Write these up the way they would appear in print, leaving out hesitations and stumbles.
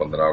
15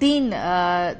3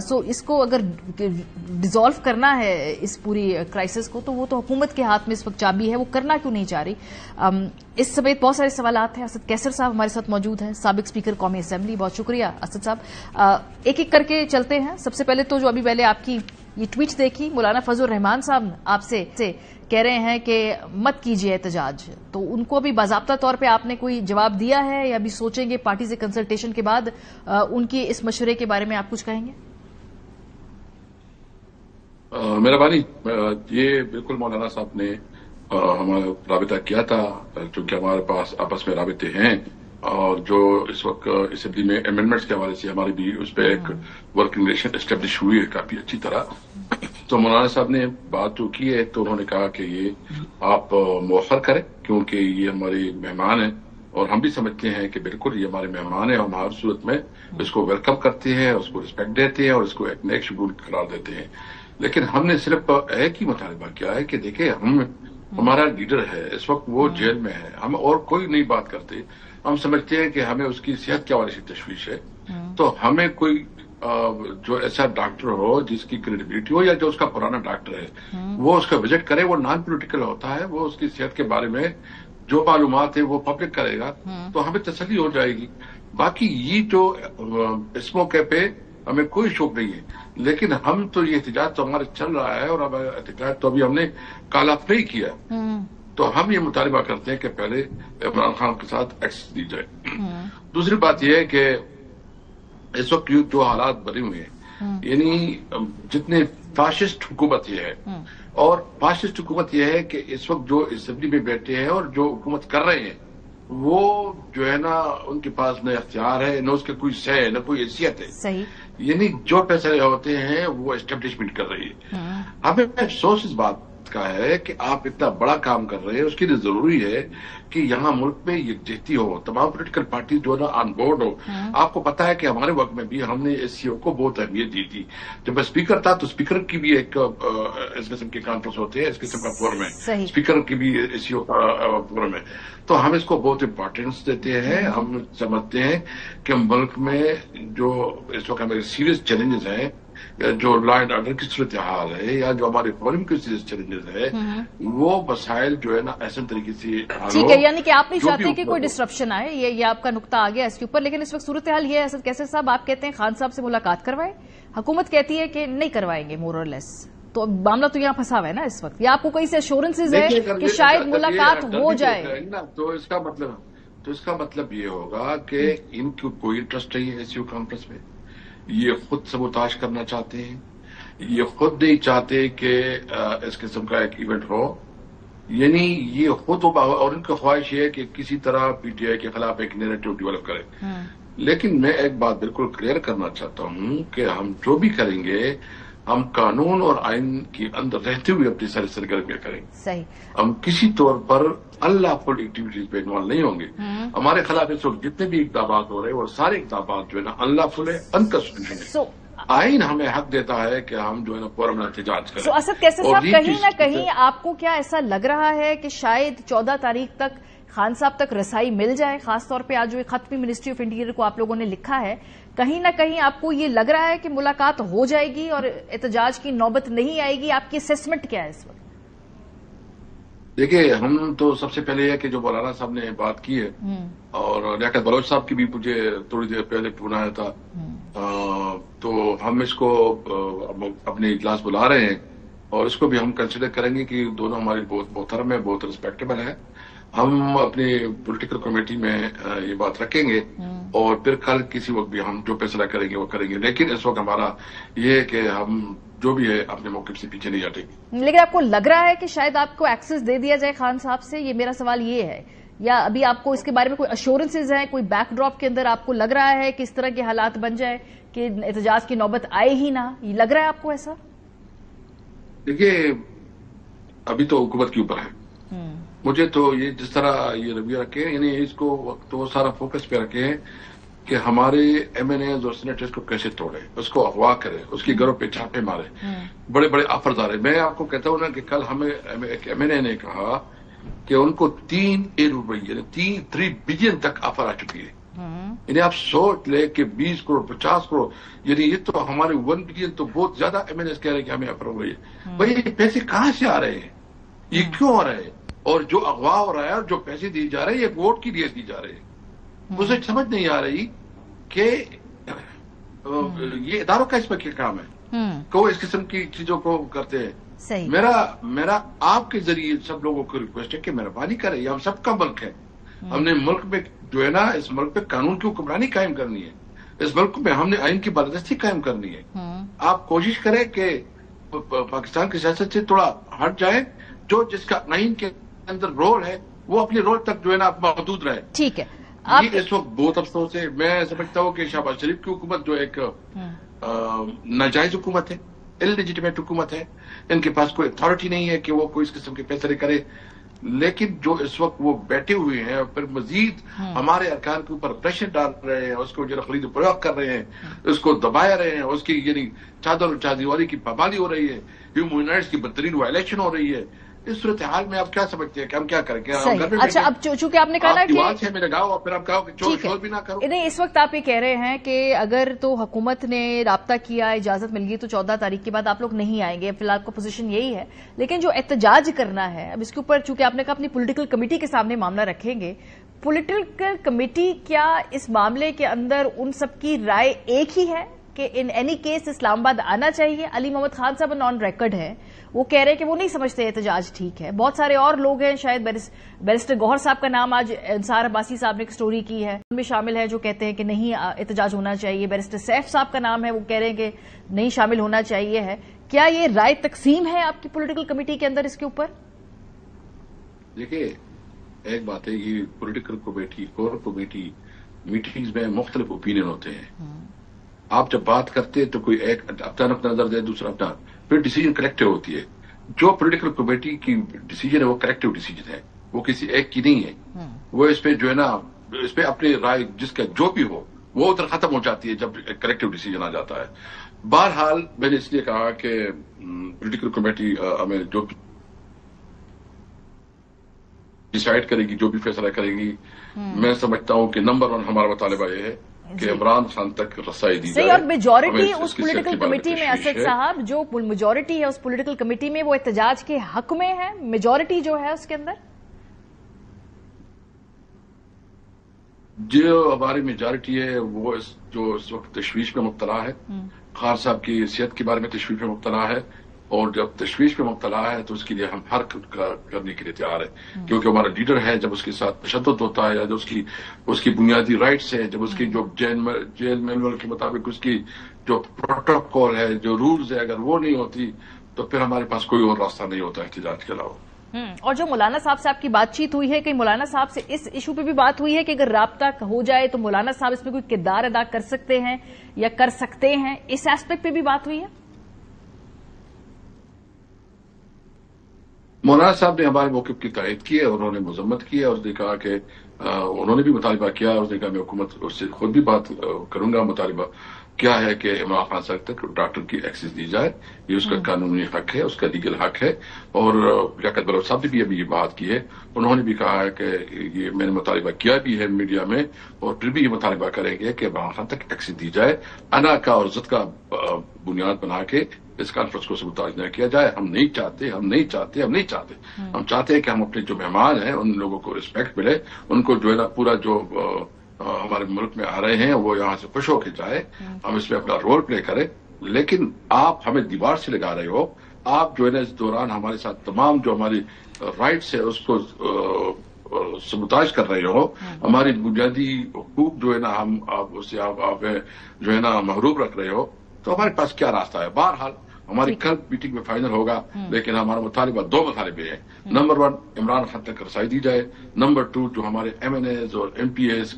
سو اس کو اگر ڈیزالو کرنا ہے اس پوری کرائسس کو تو وہ تو حکومت کے ہاتھ میں اس وقت چابی ہے، وہ کرنا کیوں نہیں چاہ رہی؟ اس سمیت بہت سارے سوالات ہیں. اسد کیسر صاحب ہمارے ساتھ موجود ہیں، سابق اسپیکر قومی اسمبلی. بہت شکریہ اسد صاحب. ایک ایک کر کے چلتے ہیں. سب سے پہلے تو جو ابھی پہلے آپ کی یہ ٹویٹ دیکھی، مولانا فضل الرحمان صاحب آپ سے کہہ رہے ہیں کہ مت کیجیے احتجاج، تو ان کو ابھی باضابطہ طور پہ آپ نے کوئی جواب دیا ہے یا ابھی سوچیں گے پارٹی سے کنسلٹیشن کے بعد ان کے اس مشورے کے بارے میں آپ کچھ کہیں گے؟ میرا بھائی یہ بالکل مولانا صاحب نے ہمارا رابطہ کیا تھا، چونکہ ہمارے پاس آپس میں رابطے ہیں، اور جو اس وقت اسمبلی میں امینڈمنٹس کے حوالے سے ہماری بھی اس پہ ایک ورکنگ ریلیشن اسٹیبلش ہوئی ہے کافی اچھی طرح. تو مولانا صاحب نے بات جو کی ہے تو انہوں نے کہا کہ یہ آپ مؤخر کریں کیونکہ یہ ہمارے مہمان ہیں، اور ہم بھی سمجھتے ہیں کہ بالکل یہ ہمارے مہمان ہیں، ہم ہر صورت میں اس کو ویلکم کرتے ہیں، اس کو رسپیکٹ دیتے ہیں اور اس کو ایک نیک شیڈول قرار دیتے ہیں. لیکن ہم نے صرف ایک ہی مطالبہ کیا ہے کہ دیکھیں ہمارا لیڈر ہے اس وقت، وہ جیل میں ہے، ہم اور کوئی نہیں بات کرتے. ہم سمجھتے ہیں کہ ہمیں اس کی صحت کے حوالے سے تشویش ہے، تو ہمیں کوئی جو ایسا ڈاکٹر ہو جس کی کریڈیبلٹی ہو، یا جو اس کا پرانا ڈاکٹر ہے وہ اس کا وزٹ کرے. وہ نان پولیٹیکل ہوتا ہے، وہ اس کی صحت کے بارے میں جو معلومات ہیں وہ پبلک کرے گا تو ہمیں تسلی ہو جائے گی. باقی یہ جو اس موقع پہ ہمیں کوئی شوق نہیں ہے، لیکن ہم تو یہ احتجاج تو ہمارے چل رہا ہے، اور اب احتجاج تو ابھی ہم نے کال آف نہیں کیا، تو ہم یہ مطالبہ کرتے ہیں کہ پہلے عمران خان کے ساتھ ایکسس دی جائے. دوسری بات یہ ہے کہ اس وقت جو حالات بنے ہوئے ہیں، یعنی جتنے فاشسٹ حکومت یہ ہے، اور فاشسٹ حکومت یہ ہے کہ اس وقت جو اسمبلی میں بیٹھے ہیں اور جو حکومت کر رہے ہیں وہ جو ہے نا ان کے پاس نہ اختیار ہے، نہ اس کے کوئی سہ ہے، نہ کوئی حیثیت ہے. صحیح. یعنی جو پیسے ہوتے ہیں وہ اسٹیبلشمنٹ کر رہی ہے. ہمیں افسوس اس بات کا ہے کہ آپ اتنا بڑا کام کر رہے ہیں، اس کے لیے ضروری ہے کہ یہاں ملک میں یکجہتی ہو، تمام پولیٹیکل پارٹی جو ہے نا آن بورڈ ہو. آپ کو پتا ہے کہ ہمارے وقت میں بھی ہم نے ایس سی او کو بہت اہمیت دی تھی. جب میں اسپیکر تھا تو اسپیکر کی بھی ایک اس قسم کے کانفرنس ہوتے ہیں، اس قسم کا فورم ہے، اسپیکر کی بھی ایس سی او کا فورم ہے. تو ہم اس کو بہت امپورٹینس دیتے ہیں. ہم سمجھتے ہیں کہ ملک میں جو اس وقت ہمارے سیریس چیلنجز ہیں، جو لا اینڈ آرڈر کی صورتحال ہے، یا جو ہمارے فورم کے سیریس چیلنجز ہے، وہ مسائل جو ہے نا احسن طریقے سے ٹھیک ہے. یعنی کہ آپ نہیں چاہتے کہ کوئی ڈسٹرپشن آئے، یہ آپ کا نقطہ آ گیا اس کے اوپر. لیکن اس وقت صورتحال یہ ہے اسد کیسر صاحب، آپ کہتے ہیں خان صاحب سے ملاقات کروائیں، حکومت کہتی ہے کہ نہیں کروائیں گے مور اور لیس. تو معاملہ تو یہاں پھنسا ہوا ہے نا اس وقت، یا آپ کو کہیں سے ایشورنسز ہے کہ شاید ملاقات ہو جائے؟ تو اس کا مطلب یہ ہوگا کہ ان کو کوئی انٹرسٹ نہیں ہے ایس سی او کانفرنس میں. یہ خود سبوتاش کرنا چاہتے ہیں، یہ خود نہیں چاہتے کہ اس قسم کا ایک ایونٹ ہو. یعنی یہ خود، اور ان کی خواہش یہ ہے کہ کسی طرح پی ٹی آئی کے خلاف ایک نیریٹو ڈیولپ کرے. لیکن میں ایک بات بالکل کلیئر کرنا چاہتا ہوں کہ ہم جو بھی کریں گے ہم قانون اور آئین کے اندر رہتے ہوئے اپنی ساری سرگرمیاں کریں گے. صحیح. ہم کسی طور پر اللہ فل ایکٹیویٹیز پہ انوالو نہیں ہوں گے. ہمارے خلاف اس وقت جتنے بھی اقدامات ہو رہے ہیں وہ سارے اقدامات جو ہے نا اللہ فل ہے، انکانسٹیٹیوشنل ہے. آئین ہمیں حق دیتا ہے کہ ہم جو ہے نا پورا احتجاج کریں. اسد کیسر صاحب، کہیں نہ کہیں آپ کو کیا ایسا لگ رہا ہے کہ شاید 14 تاریخ تک خان صاحب تک رسائی مل جائے؟ خاص طور پہ آج جو خط بھی منسٹری آف انٹیریئر کو آپ لوگوں نے لکھا ہے، کہیں نہ کہیں آپ کو یہ لگ رہا ہے کہ ملاقات ہو جائے گی اور احتجاج کی نوبت نہیں آئے گی؟ آپ کی اسیسمنٹ کیا ہے اس وقت؟ دیکھیے، ہم تو سب سے پہلے یہ کہ جو مولانا صاحب نے بات کی ہے، اور لیاقت بلوچ صاحب کی بھی مجھے تھوڑی دیر پہلے فون آیا تھا، تو ہم اس کو اپنے اجلاس بلا رہے ہیں، اور اس کو بھی ہم کنسیڈر کریں گے کہ دونوں ہمارے بہت محترم ہیں، بہت ریسپیکٹیبل ہیں. ہم اپنی پولیٹیکل کمیٹی میں یہ بات رکھیں گے، اور پھر کل کسی وقت بھی ہم جو فیصلہ کریں گے وہ کریں گے. لیکن اس وقت ہمارا یہ ہے کہ ہم جو بھی ہے اپنے موقف سے پیچھے نہیں ہٹیں گے. لیکن آپ کو لگ رہا ہے کہ شاید آپ کو ایکسس دے دیا جائے خان صاحب سے؟ یہ میرا سوال یہ ہے. یا ابھی آپ کو اس کے بارے میں کوئی ایشورنسز ہیں، کوئی بیک ڈراپ کے اندر آپ کو لگ رہا ہے کہ اس طرح کے حالات بن جائے کہ احتجاج کی نوبت آئے ہی نہ؟ یہ لگ رہا ہے آپ کو ایسا؟ دیکھیے، ابھی تو حکومت کے اوپر ہے. مجھے تو یہ جس طرح یہ رویہ رکھے، یعنی اس کو تو وہ سارا فوکس پہ رکھے کہ ہمارے ایم این ایز اور سینیٹرز کو کیسے توڑے، اس کو اغوا کرے، اس کی گھروں پہ چھاپے مارے، بڑے بڑے آفرز آ رہے. میں آپ کو کہتا ہوں نا کہ کل ہمیں ایک ایم این اے نے کہا کہ ان کو 3 بلین تک آفر آ چکی ہے. انہیں آپ سوچ لے کہ 20 کروڑ 50 کروڑ یعنی یہ تو ہمارے 1 بلین تو بہت زیادہ ایم این ایس کہہ رہے ہیں کہ ہمیں اپروو ہوئی ہے. بھائی یہ پیسے کہاں سے آ رہے ہیں, یہ کیوں آ رہے ہیں, اور جو اغوا ہو رہا ہے اور جو پیسے دیے جا رہے ہیں یہ ووٹ کے لیے دی جا رہے ہیں. مجھے سمجھ نہیں آ رہی کہ یہ اداروں کا اس میں کیا کام ہے کہ وہ اس قسم کی چیزوں کو کرتے ہیں. میرا آپ کے ذریعے سب لوگوں کو ریکویسٹ ہے کہ مہربانی کریں, یہ ہم سب کا ملک ہے. ہم نے ملک میں جو ہے نا اس ملک پہ قانون کی حکمرانی قائم کرنی ہے, اس ملک میں ہم نے آئین کی بالادستی قائم کرنی ہے. آپ کوشش کریں کہ پاکستان کی سیاست سے تھوڑا ہٹ جائیں, جو جس کا آئین کے اندر رول ہے وہ اپنے رول تک جو ہے نا محدود رہے. ٹھیک ہے. یہ اس وقت بہت افسوس ہے. میں سمجھتا ہوں کہ شہباز شریف کی حکومت جو ایک ناجائز حکومت ہے, انلیجیٹمیٹ حکومت ہے, ان کے پاس کوئی اتھارٹی نہیں ہے کہ وہ کوئی اس قسم کے فیصلے کرے. لیکن جو اس وقت وہ بیٹھے ہوئے ہیں پھر مزید ہمارے ارکان کے اوپر پریشر ڈال رہے ہیں, اس کو جو خرید و فروخت کر رہے ہیں, اس کو دبایا رہے ہیں, اس کی یعنی چادر و چادیواری کی پابندی ہو رہی ہے, ہیومن رائٹس کی بدترین وائلیشن ہو رہی ہے. اس صورتحال میں آپ کیا سمجھتے ہیں کہ ہم کیا کریں گے؟ اچھا, اب چونکہ آپ نے کہا نا کہ میرے گاؤں اور پھر آپ کہو کہ شور بھی نہ کرو. نہیں, اس وقت آپ یہ کہہ رہے ہیں کہ اگر تو حکومت نے رابطہ کیا, اجازت مل گئی تو 14 تاریخ کے بعد آپ لوگ نہیں آئیں گے. فی الحال آپ کا پوزیشن یہی ہے. لیکن جو احتجاج کرنا ہے اب اس کے اوپر, چونکہ آپ نے کہا اپنی پولیٹیکل کمیٹی کے سامنے معاملہ رکھیں گے, پولیٹیکل کمیٹی کیا اس معاملے کے اندر ان سب کی رائے ایک ہی ہے کہ ان اینی کیس اسلام آباد آنا چاہیے؟ علی محمد خان صاحب نان ریکارڈ ہے, وہ کہہ رہے ہیں کہ وہ نہیں سمجھتے احتجاج ٹھیک ہے. بہت سارے اور لوگ ہیں, شاید بیرسٹر گوہر صاحب کا نام آج انصار عباسی صاحب نے ایک سٹوری کی ہے ان میں شامل ہے, جو کہتے ہیں کہ نہیں احتجاج ہونا چاہیے. بیرسٹر سیف صاحب کا نام ہے, وہ کہہ رہے ہیں کہ نہیں شامل ہونا چاہیے ہے. کیا یہ رائے تقسیم ہے آپ کی پولیٹیکل کمیٹی کے اندر اس کے اوپر؟ دیکھیے, ایک بات ہے, یہ political committee core committee meetings میں مختلف اوپینین ہوتے ہیں. آپ جب بات کرتے ہیں تو کوئی ایک اپنا نظر دے, دوسرا اپنا, پھر ڈیسیجن کلیکٹیو ہوتی ہے. جو پولیٹیکل کمیٹی کی ڈیسیجن ہے وہ کلیکٹیو ڈیسیجن ہے, وہ کسی ایک کی نہیں ہے. وہ اس پہ جو ہے نا اس پہ اپنی رائے جس کا جو بھی ہو وہ ادھر ختم ہو جاتی ہے جب کلیکٹیو ڈیسیجن آ جاتا ہے. بہرحال میں نے اس لیے کہا کہ پولیٹیکل کمیٹی ہمیں جو ڈیسائیڈ کرے گی, جو بھی فیصلہ کرے گی, میں سمجھتا ہوں کہ نمبر 1 ہمارا مطالبہ یہ ہے کہ عمران خان تک رسائی دی جائے. اور میجورٹی اس پولیٹیکل کمیٹی میں, اسد صاحب, جو میجورٹی ہے اس پولیٹیکل کمیٹی میں وہ احتجاج کے حق میں ہے, میجورٹی جو ہے اس کے اندر جو ہماری میجورٹی ہے وہ جو اس وقت تشویش میں مبتلا ہے, خان صاحب کی صحت کے بارے میں تشویش میں مبتلا ہے, اور جب تشویش میں مبتلا ہے تو اس کے لیے ہم ہر کرنے کے لیے تیار ہیں, کیونکہ ہمارا لیڈر ہے. جب اس کے ساتھ تشدد ہوتا ہے یا جو اس کی بنیادی رائٹس ہے, جب اس کی جو جیل مینول کے مطابق اس کی جو پروٹوکول ہے, جو رولز ہے, اگر وہ نہیں ہوتی تو پھر ہمارے پاس کوئی اور راستہ نہیں ہوتا احتجاج کے علاوہ. اور جو مولانا صاحب سے آپ کی بات چیت ہوئی ہے, کہ مولانا صاحب سے اس ایشو پہ بھی بات ہوئی ہے کہ اگر رابطہ ہو جائے تو مولانا صاحب اس میں کوئی کردار ادا کر سکتے ہیں یا کر سکتے ہیں, اس ایسپیکٹ پہ بھی بات ہوئی ہے؟ مولانا صاحب نے ہمارے موقف کی تائید کی ہے, انہوں نے مذمت کی ہے, اور اس نے کہا کہ انہوں نے بھی مطالبہ کیا, اس نے کہا میں حکومت اس سے خود بھی بات کروں گا. مطالبہ کیا ہے کہ عمران خان صاحب تک ڈاکٹر کی ایکسس دی جائے, یہ اس کا قانونی حق ہے, اس کا لیگل حق ہے. اور لیاقت بلوچ صاحب نے بھی ابھی یہ بات کی ہے, انہوں نے بھی کہا ہے کہ یہ میں نے مطالبہ کیا بھی ہے میڈیا میں, اور پھر بھی یہ مطالبہ کریں گے کہ عمران خان تک ایکسس دی جائے. انا کا اور ضد کا بنیاد بنا کے اس کانفرنس کو سبوتاج نہ کیا جائے. ہم نہیں چاہتے ہم چاہتے ہیں کہ ہم اپنے جو مہمان ہیں ان لوگوں کو رسپیکٹ ملے, ان کو جو ہے نا پورا جو ہمارے ملک میں آ رہے ہیں وہ یہاں سے خوش ہو کے جائے, ہم اس میں اپنا رول پلے کریں. لیکن آپ ہمیں دیوار سے لگا رہے ہو, آپ جو ہے نا اس دوران ہمارے ساتھ تمام جو ہماری رائٹس ہے اس کو سبوتاج کر رہے ہو, ہماری بنیادی حقوق جو ہے نا ہم اسے آپ جو ہے نا محروم رکھ رہے ہو, تو ہمارے پاس کیا راستہ ہے؟ بہرحال ہماری کل میٹنگ میں فائنل ہوگا, لیکن ہمارا مطالبہ 2 مطالبے ہیں. نمبر 1 عمران خان تک رسائی دی جائے. نمبر 2 جو ہمارے ایم این ایز اور ایم پی ایز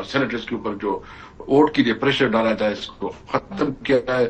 سینیٹرز کے اوپر جو ووٹ کے لیے پریشر ڈالا جائے اس کو ختم کیا جائے.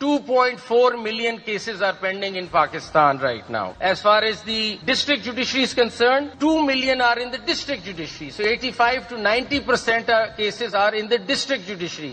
2.4 million cases are pending in Pakistan right now. As far as the district judiciary is concerned, 2 million are in the district judiciary. So 85 to 90% cases are in the district judiciary.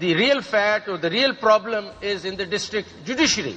The real fact or the real problem is in the district judiciary.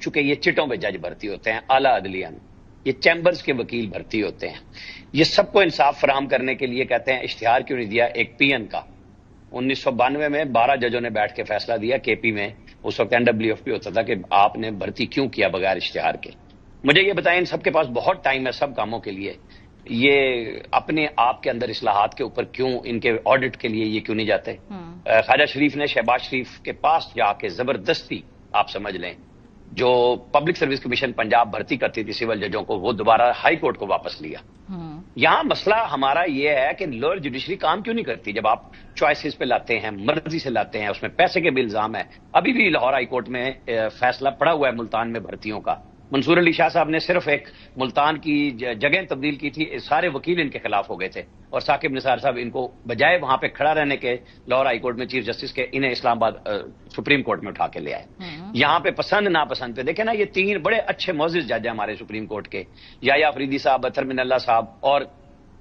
چونکہ یہ چٹوں پہ جج بھرتی ہوتے ہیں اعلیٰ عدلیہ میں، یہ چیمبرز کے وکیل بھرتی ہوتے ہیں، یہ سب کو انصاف فراہم کرنے کے لیے کہتے ہیں اشتہار کیوں نہیں دیا ایک پی این کا؟ 1992 میں 12 ججوں نے بیٹھ کے فیصلہ دیا کے پی میں، اس وقت NWFP ہوتا تھا، کہ آپ نے بھرتی کیوں کیا بغیر اشتہار کے؟ مجھے یہ بتائیں، ان سب کے پاس بہت ٹائم ہے سب کاموں کے لیے، یہ اپنے آپ کے اندر اصلاحات کے اوپر کیوں ان کے آڈٹ کے لیے یہ کیوں نہیں جاتے؟ خواجہ شریف نے شہباز شریف کے پاس جا کے زبردستی، آپ سمجھ لیں، جو پبلک سروس کمیشن پنجاب بھرتی کرتی تھی سول ججوں کو، وہ دوبارہ ہائی کورٹ کو واپس لیا۔ یہاں مسئلہ ہمارا یہ ہے کہ لوئر جوڈیشری کام کیوں نہیں کرتی؟ جب آپ چوائسز پہ لاتے ہیں، مرضی سے لاتے ہیں، اس میں پیسے کے بھی الزام ہے۔ ابھی بھی لاہور ہائی کورٹ میں فیصلہ پڑا ہوا ہے ملتان میں بھرتیوں کا، منصور علی شاہ صاحب نے صرف ایک ملتان کی جگہ تبدیل کی تھی، سارے وکیل ان کے خلاف ہو گئے تھے، اور ثاقب نثار صاحب ان کو بجائے وہاں پہ کھڑا رہنے کے لاہور ہائی کورٹ میں چیف جسٹس کے، انہیں اسلام آباد سپریم کورٹ میں اٹھا کے لے آئے۔ یہاں پہ پسند ناپسند پہ دیکھیں نا، یہ 3 بڑے اچھے معزز جج ہیں ہمارے سپریم کورٹ کے، یحییٰ افریدی صاحب، اطہر من اللہ صاحب اور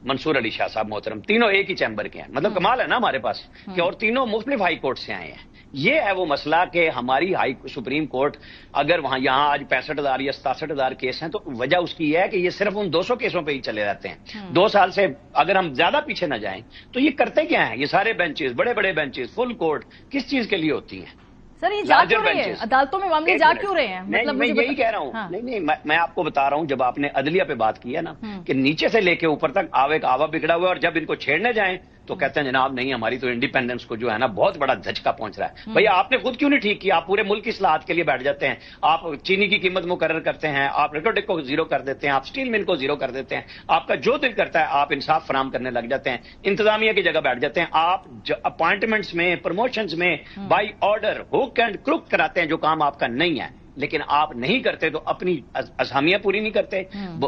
منصور علی شاہ صاحب محترم، تینوں ایک ہی چیمبر کے ہیں۔ مطلب کمال ہے نا ہمارے پاس کہ، اور تینوں مختلف ہائی کورٹ سے آئے ہیں۔ یہ ہے وہ مسئلہ کہ ہماری سپریم کورٹ اگر وہاں یہاں آج 65,000 یا 67,000 کیس ہیں، تو وجہ اس کی یہ ہے کہ یہ صرف ان 200 کیسوں پہ ہی چلے رہتے ہیں۔ 2 سال سے اگر ہم زیادہ پیچھے نہ جائیں تو یہ کرتے کیا ہیں؟ یہ سارے بینچز، بڑے بڑے بینچز، فل کورٹ کس چیز کے لیے ہوتی ہیں؟ سر یہ جا کیوں رہے ہیں عدالتوں میں؟ معاملے جا کیوں رہے ہیں؟ مطلب میں یہی کہہ رہا ہوں، نہیں میں آپ کو بتا رہا ہوں، جب آپ نے عدلیہ پہ بات کی ہے نا کہ نیچے سے لے کے اوپر تک آوے کا آوا بگڑا ہوا ہے، اور جب ان کو چھیڑنے جائیں تو کہتے ہیں جناب نہیں، ہماری تو انڈیپینڈنس کو جو ہے نا بہت بڑا دھچکا پہنچ رہا ہے۔ بھئی آپ نے خود کیوں نہیں ٹھیک کیا؟ آپ پورے ملک کی اصلاحات کے لیے بیٹھ جاتے ہیں، آپ چینی کی قیمت مقرر کرتے ہیں، آپ ریٹوڈک کو 0 کر دیتے ہیں، آپ اسٹیل مل کو 0 کر دیتے ہیں، آپ کا جو دل کرتا ہے آپ انصاف فراہم کرنے لگ جاتے ہیں، انتظامیہ کی جگہ بیٹھ جاتے ہیں، آپ اپوائنٹمنٹس میں، پروموشنز میں بائی آرڈر ہوک اینڈ کروک کراتے ہیں جو کام آپ کا نہیں ہے، لیکن آپ نہیں کرتے تو اپنی اسامیاں پوری نہیں کرتے۔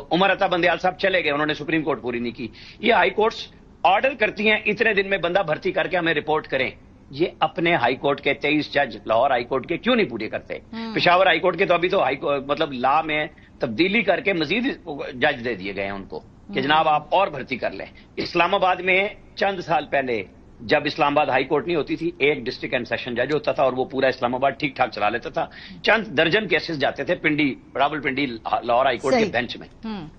عمر عطا بندیال صاحب چلے گئے، انہوں نے سپریم کورٹ پوری نہیں کی۔ یہ ہائی کورٹس آرڈر کرتی ہیں اتنے دن میں بندہ بھرتی کر کے ہمیں رپورٹ کریں، یہ اپنے ہائی کورٹ کے 23 جج لاہور ہائی کورٹ کے کیوں نہیں پورے کرتے؟ پشاور ہائی کورٹ کے تو ابھی تو مطلب لا میں تبدیلی کر کے مزید جج دے دیے گئے ہیں ان کو کہ جناب آپ اور بھرتی کر لیں۔ اسلام آباد میں چند سال پہلے جب اسلام آباد ہائی کورٹ نہیں ہوتی تھی، ایک ڈسٹرکٹ اینڈ سیشن جج ہوتا تھا اور وہ پورا اسلام آباد ٹھیک ٹھاک چلا لیتا تھا، چند درجن کیسز جاتے تھے پنڈی، راول پنڈی لاہور ہائی کورٹ کے بینچ میں۔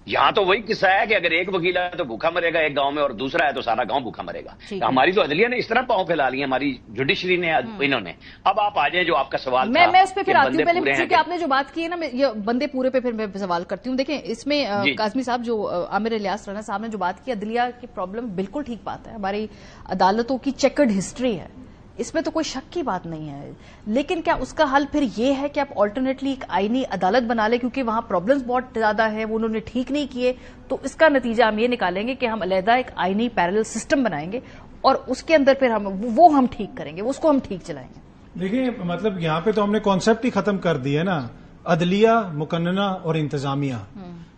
یہاں تو وہی قصہ ہے کہ اگر ایک وکیل ہے تو بھوکا مرے گا ایک گاؤں میں، اور دوسرا ہے تو سارا گاؤں بھوکا مرے گا۔ ہماری تو عدلیہ نے اس طرح پاؤں پھیلا لی، ہماری جوڈیشری نے، انہوں نے۔ اب آپ آ جائیں جو آپ کا سوال تھا، میں اس پہ پھر آتی ہوں، پہلے کیونکہ آپ نے جو بات کی ہے نا، یہ بندے پورے پہ پھر میں سوال کرتی ہوں۔ دیکھیں اس میں قاسمی صاحب، جو عامر الیاس رانا صاحب نے جو بات کی عدلیہ کی پرابلم، بالکل ٹھیک بات ہے، ہماری عدالتوں کی چیکرڈ ہسٹری ہے، اس میں تو کوئی شک کی بات نہیں ہے، لیکن کیا اس کا حل پھر یہ ہے کہ آپ آلٹرنیٹلی ایک آئینی عدالت بنا لیں؟ کیونکہ وہاں پرابلمز بہت زیادہ ہیں، وہ انہوں نے ٹھیک نہیں کیے، تو اس کا نتیجہ ہم یہ نکالیں گے کہ ہم علیحدہ ایک آئینی پیرلل سسٹم بنائیں گے اور اس کے اندر پھر ہم ٹھیک کریں گے، اس کو ہم ٹھیک چلائیں گے۔ دیکھیں مطلب یہاں پہ تو ہم نے کانسیپٹ ہی ختم کر دیا نا، عدلیہ، مقننہ اور انتظامیہ،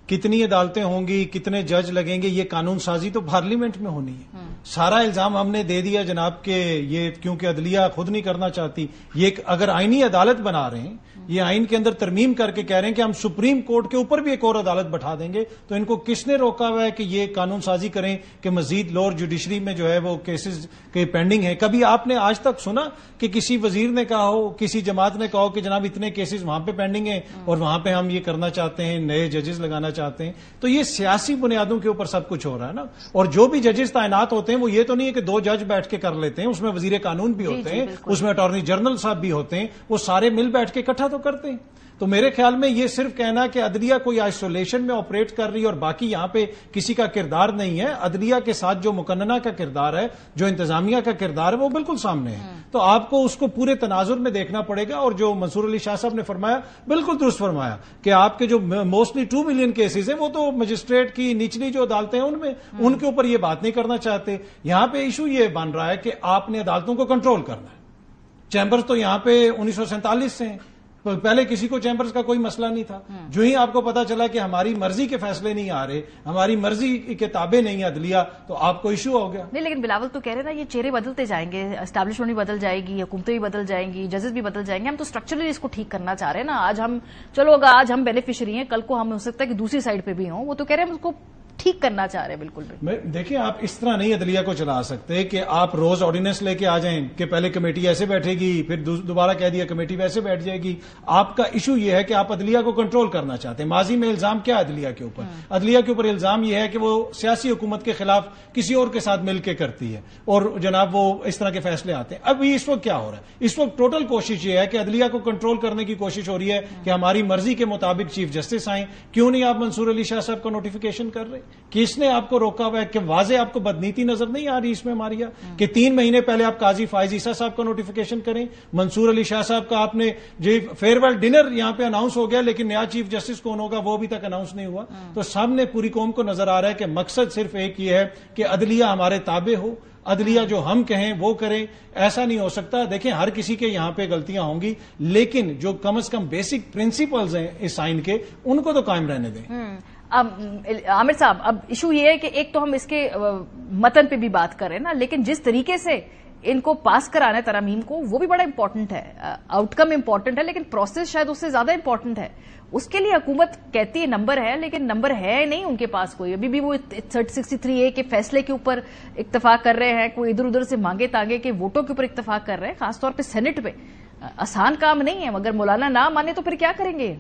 کتنی عدالتیں ہوں گی، کتنے جج لگیں گے، یہ قانون سازی تو پارلیمنٹ میں ہونی ہے۔ سارا الزام ہم نے دے دیا جناب کہ یہ کیونکہ عدلیہ خود نہیں کرنا چاہتی، یہ اگر آئینی عدالت بنا رہے ہیں، یہ آئین کے اندر ترمیم کر کے کہہ رہے ہیں کہ ہم سپریم کورٹ کے اوپر بھی ایک اور عدالت بٹھا دیں گے، تو ان کو کس نے روکا ہوا ہے کہ یہ قانون سازی کریں کہ مزید لوور جوڈیشری میں جو ہے وہ کیسز کے پینڈنگ ہیں؟ کبھی آپ نے آج تک سنا کہ کسی وزیر نے کہا ہو، کسی جماعت نے کہا ہو کہ جناب اتنے کیسز وہاں پہ پینڈنگ ہیں اور وہاں پہ ہم یہ کرنا چاہتے ہیں، نئے ججز لگانا چاہتے ہیں؟ تو یہ سیاسی بنیادوں کے اوپر سب کچھ ہو رہا ہے نا۔ اور جو بھی ججز تعینات ہوتے ہیں وہ یہ تو نہیں ہے کہ 2 جج بیٹھ کے کر لیتے ہیں، اس میں وزیر قانون بھی ہوتے ہیں، اس میں اٹارنی جنرل صاحب بھی ہوتے ہیں، وہ سارے مل بیٹھ کے اکٹھا تو کرتے ہیں۔ تو میرے خیال میں یہ صرف کہنا کہ عدلیہ کوئی آئسولیشن میں آپریٹ کر رہی اور باقی یہاں پہ کسی کا کردار نہیں ہے، عدلیہ کے ساتھ جو مقننہ کا کردار ہے، جو انتظامیہ کا کردار ہے، وہ بالکل سامنے ہے۔ تو آپ کو اس کو پورے تناظر میں دیکھنا پڑے گا، اور جو منصور علی شاہ صاحب نے فرمایا بالکل درست فرمایا کہ آپ کے جو موسٹلی 2 ملین کیسز ہیں وہ تو مجسٹریٹ کی نچلی جو عدالتیں ہیں ان کے اوپر یہ بات نہیں کرنا چاہتے۔ یہاں پہ ایشو یہ بن رہا ہے کہ آپ نے عدالتوں کو کنٹرول کرنا ہے۔ چیمبرز تو یہاں پہ 1947 سے ہیں، پہلے کسی کو چیمبرز کا کوئی مسئلہ نہیں تھا، جو ہی آپ کو پتا چلا کہ ہماری مرضی کے فیصلے نہیں آ رہے، ہماری مرضی کے تابع نہیں ہے عدلیہ، تو آپ کو ایشو ہو گیا۔ نہیں، لیکن بلاول تو کہہ رہے نا یہ چہرے بدلتے جائیں گے، اسٹیبلشمنٹ بھی بدل جائے گی، حکومتیں بھی بدل جائیں گی، ججز بھی بدل جائیں گے، ہم تو اسٹرکچرلی اس کو ٹھیک کرنا چاہ رہے ہیں نا۔ آج ہم چلو آج ہم بینیفیشری ہیں، کل کو ہم ہو سکتا ہے کہ دوسری سائڈ پہ بھی ہوں، وہ تو کہہ رہے ہیں ہم اس کو ٹھیک کرنا چاہ رہے ہیں بالکل بھی. دیکھیں آپ اس طرح نہیں عدلیہ کو چلا سکتے کہ آپ روز آرڈیننس لے کے آ جائیں کہ پہلے کمیٹی ایسے بیٹھے گی پھر دوبارہ کہہ دیا کمیٹی ویسے بیٹھ جائے گی. آپ کا ایشو یہ ہے کہ آپ عدلیہ کو کنٹرول کرنا چاہتے ہیں. ماضی میں الزام کیا عدلیہ کے اوپر؟ عدلیہ کے اوپر الزام یہ ہے کہ وہ سیاسی حکومت کے خلاف کسی اور کے ساتھ مل کے کرتی ہے اور جناب وہ اس طرح کے فیصلے آتے ہیں. اب اس وقت کیا ہو رہا ہے؟ اس وقت ٹوٹل کوشش یہ ہے کہ عدلیہ کو کنٹرول کرنے کی کوشش ہو رہی ہے کہ ہماری مرضی کے مطابق چیف جسٹس آئیں. کیوں نہیں آپ منصور علی شاہ صاحب کا نوٹیفیکیشن کر رہے؟ کس نے آپ کو روکا ہوا ہے؟ کہ واضح آپ کو بدنیتی نظر نہیں آ رہی اس میں ہماری کہ 3 مہینے پہلے آپ قاضی فائز عیسیٰ صاحب کا نوٹیفیکیشن کریں. منصور علی شاہ صاحب کا آپ نے جو فیئر ویل ڈنر یہاں پہ اناؤنس ہو گیا لیکن نیا چیف جسٹس کون ہوگا وہ ابھی تک اناؤنس نہیں ہوا. تو سامنے پوری قوم کو نظر آ رہا ہے کہ مقصد صرف ایک یہ ہے کہ عدلیہ ہمارے تابع ہو, عدلیہ جو ہم کہیں وہ کریں. ایسا نہیں ہو سکتا. دیکھیں ہر کسی کے یہاں پہ غلطیاں ہوں گی لیکن جو کم از کم بیسک پرنسپلز ہیں اس آئین کے ان کو تو قائم رہنے دیں. عامر صاحب اب ایشو یہ ہے کہ ایک تو ہم اس کے متن پہ بھی بات کر رہے ہیں نا, لیکن جس طریقے سے ان کو پاس کرانا ہے ترامیم کو وہ بھی بڑا امپورٹنٹ ہے. آؤٹ کم امپورٹنٹ ہے لیکن پروسیس شاید اس سے زیادہ امپورٹنٹ ہے. اس کے لیے حکومت کہتی ہے نمبر ہے لیکن نمبر ہے نہیں ان کے پاس کوئی. ابھی بھی وہ 63A کے فیصلے کے اوپر اتفاق کر رہے ہیں, کوئی ادھر ادھر سے مانگے تانگے کے ووٹوں کے اوپر اتفاق کر رہے ہیں, خاص طور پہ سینٹ پہ. آسان کام نہیں ہے مگر مولانا نہ مانے تو پھر کیا کریں گے؟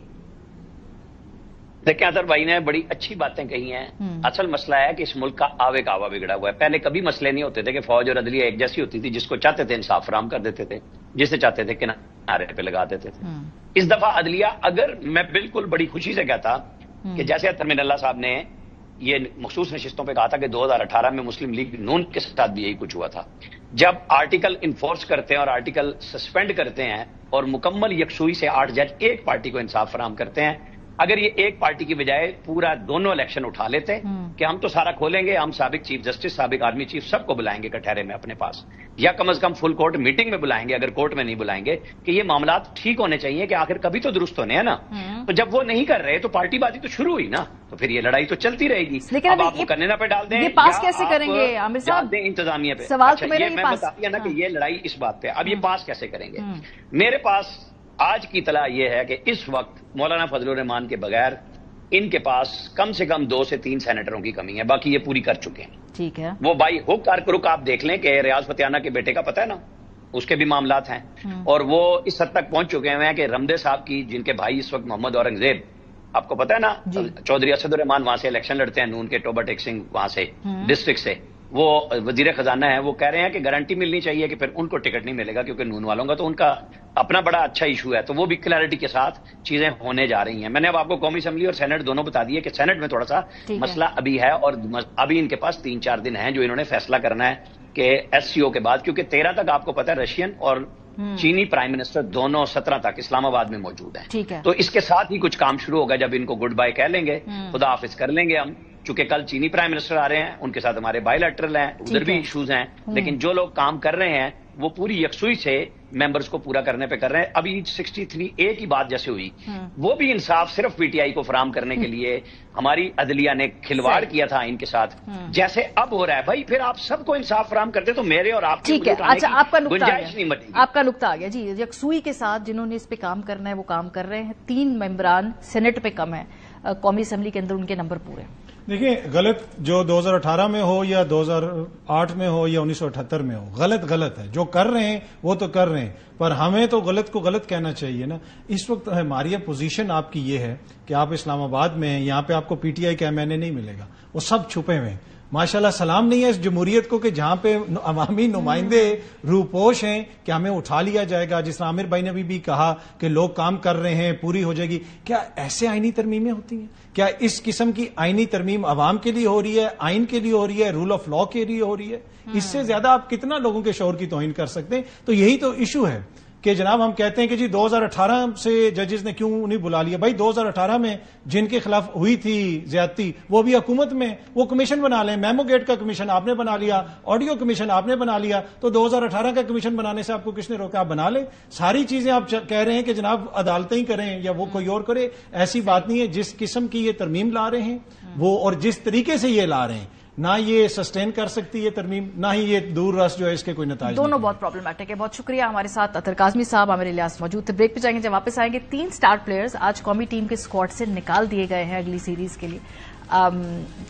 دیکھیں اظہر بھائی نے بڑی اچھی باتیں کہی ہیں. اصل مسئلہ ہے کہ اس ملک کا آوے کا آوا بگڑا ہوا ہے. پہلے کبھی مسئلے نہیں ہوتے تھے کہ فوج اور عدلیہ ایک جیسی ہوتی تھی, جس کو چاہتے تھے انصاف فراہم کر دیتے تھے, جسے چاہتے تھے کنارے پہ لگا دیتے تھے. اس دفعہ عدلیہ, اگر میں بالکل بڑی خوشی سے کہتا کہ جیسے ترمین اللہ صاحب نے یہ مخصوص نشستوں پہ کہا تھا کہ 2018 میں مسلم لیگ نون کے ساتھ بھی یہی کچھ ہوا تھا, جب آرٹیکل انفورس کرتے ہیں اور آرٹیکل سسپینڈ کرتے ہیں اور مکمل یکسوئی سے 8 جج ایک پارٹی کو انصاف فراہم کرتے ہیں, اگر یہ ایک پارٹی کی بجائے پورا دونوں الیکشن اٹھا لیتے کہ ہم تو سارا کھولیں گے, ہم سابق چیف جسٹس, سابق آرمی چیف سب کو بلائیں گے کٹہرے میں اپنے پاس, یا کم از کم فل کورٹ میٹنگ میں بلائیں گے, اگر کورٹ میں نہیں بلائیں گے, کہ یہ معاملات ٹھیک ہونے چاہیے کہ آخر کبھی تو درست ہونے ہیں نا. تو جب وہ نہیں کر رہے تو پارٹی بازی تو شروع ہوئی نا, تو پھر یہ لڑائی تو چلتی رہے گی. اب آپ مقننہ پہ ڈال دیں, یہ پاس کیسے کریں گے عامر صاحب؟ دیں انتظامیہ پہ. اچھا یہ میں بتا دیا نا کہ یہ لڑائی اس بات پہ. اب یہ پاس کیسے کریں گے؟ میرے پاس آج کی اطلاع یہ ہے کہ اس وقت مولانا فضل الرحمان کے بغیر ان کے پاس کم سے کم 2 سے 3 سینیٹروں کی کمی ہے, باقی یہ پوری کر چکے ہیں. ٹھیک ہے. وہ بائی ہک اور کرک آپ دیکھ لیں کہ ریاض فتیانہ کے بیٹے کا پتہ ہے نا, اس کے بھی معاملات ہیں, اور وہ اس حد تک پہنچ چکے ہیں کہ رمدے صاحب کی, جن کے بھائی اس وقت محمد اورنگزیب, آپ کو پتہ ہے نا, چودھری اسد الرحمان وہاں سے الیکشن لڑتے ہیں نون کے, ٹوبا ٹیک سنگھ وہاں سے ڈسٹرکٹ سے, وہ وزیر خزانہ ہیں, وہ کہہ رہے ہیں کہ گارنٹی ملنی چاہیے کہ پھر ان کو ٹکٹ نہیں ملے گا کیونکہ نون والوں کا تو ان کا اپنا بڑا اچھا ایشو ہے. تو وہ بھی کلیئرٹی کے ساتھ چیزیں ہونے جا رہی ہیں. میں نے اب آپ کو قومی اسمبلی اور سینٹ دونوں بتا دیے کہ سینٹ میں تھوڑا سا مسئلہ ابھی ہے, اور ابھی ان کے پاس 3-4 دن ہیں جو انہوں نے فیصلہ کرنا ہے کہ SCO کے بعد, کیونکہ 13 تک آپ کو پتا ہے رشین اور چینی پرائم منسٹر دونوں 17 تک اسلام آباد میں موجود ہیں. تو اس کے ساتھ ہی کچھ کام شروع ہوگا, جب ان کو گڈ بائی کہہ لیں گے, خدا حافظ کر لیں گے ہم, چونکہ کل چینی پرائم منسٹر آ رہے ہیں, ان کے ساتھ ہمارے بائی لیٹرل ہیں, ادھر بھی ایشوز ہیں, لیکن جو لوگ کام کر رہے ہیں وہ پوری یکسوئی سے ممبرز کو پورا کرنے پہ کر رہے ہیں. ابھی 63A کی بات جیسے ہوئی, وہ بھی انصاف صرف PTI کو فراہم کرنے کے لیے ہماری عدلیہ نے کھلواڑ کیا تھا ان کے ساتھ, جیسے اب ہو رہا ہے. بھائی پھر آپ سب کو انصاف فراہم کرتے تو میرے اور آپ کی گنجائش نہیں بچی. آپ کا نقطہ آ گیا جی. یکسوئی کے ساتھ جنہوں نے اس پہ کام کرنا ہے وہ کام کر رہے ہیں. 3 ممبران سینٹ پہ کم ہیں, قومی اسمبلی کے اندر ان کے نمبر پورے. دیکھیں غلط جو 2018 میں ہو یا 2008 میں ہو یا 1978 میں ہو, غلط ہے. جو کر رہے ہیں وہ تو کر رہے ہیں, پر ہمیں تو غلط کو غلط کہنا چاہیے نا. اس وقت ہماری پوزیشن آپ کی یہ ہے کہ آپ اسلام آباد میں ہیں, یہاں پہ آپ کو PTI کا MNA نہیں ملے گا, وہ سب چھپے ہوئے ہیں. ماشاءاللہ سلام نہیں ہے اس جمہوریت کو کہ جہاں پہ عوامی نمائندے روپوش ہیں کہ ہمیں اٹھا لیا جائے گا. جس طرح عامر بھائی نے بھی کہا کہ لوگ کام کر رہے ہیں, پوری ہو جائے گی. کیا ایسے آئینی ترمیمیں ہوتی ہیں؟ کیا اس قسم کی آئینی ترمیم عوام کے لیے ہو رہی ہے, آئین کے لیے ہو رہی ہے, رول آف لا کے لیے ہو رہی ہے؟ اس سے زیادہ آپ کتنا لوگوں کے شعور کی توہین کر سکتے ہیں؟ تو یہی تو ایشو ہے کہ جناب ہم کہتے ہیں کہ جی 2018 سے ججز نے کیوں نہیں بلا لیا. بھائی 2018 میں جن کے خلاف ہوئی تھی زیادتی وہ بھی حکومت میں, وہ کمیشن بنا لیں. میمو گیٹ کا کمیشن آپ نے بنا لیا, آڈیو کمیشن آپ نے بنا لیا, تو 2018 کا کمیشن بنانے سے آپ کو کس نے روکا؟ آپ بنا لیں. ساری چیزیں آپ کہہ رہے ہیں کہ جناب عدالتیں ہی کریں یا وہ کوئی اور کرے, ایسی بات نہیں ہے. جس قسم کی یہ ترمیم لا رہے ہیں وہ, اور جس طریقے سے یہ لا رہے ہیں, نہ یہ سسٹین کر سکتی ہے ترمیم, نہ ہی یہ دور رس جو ہے اس کے کوئی نتائج. دونوں بہت پرابلمٹک ہے. بہت شکریہ. ہمارے ساتھ اطہر کاظمی صاحب, عامر الیاس موجود تھے. بریک پہ جائیں گے, جب واپس آئیں گے 3 اسٹار پلیئرز آج قومی ٹیم کے اسکواڈ سے نکال دیے گئے ہیں اگلی سیریز کے لیے.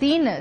3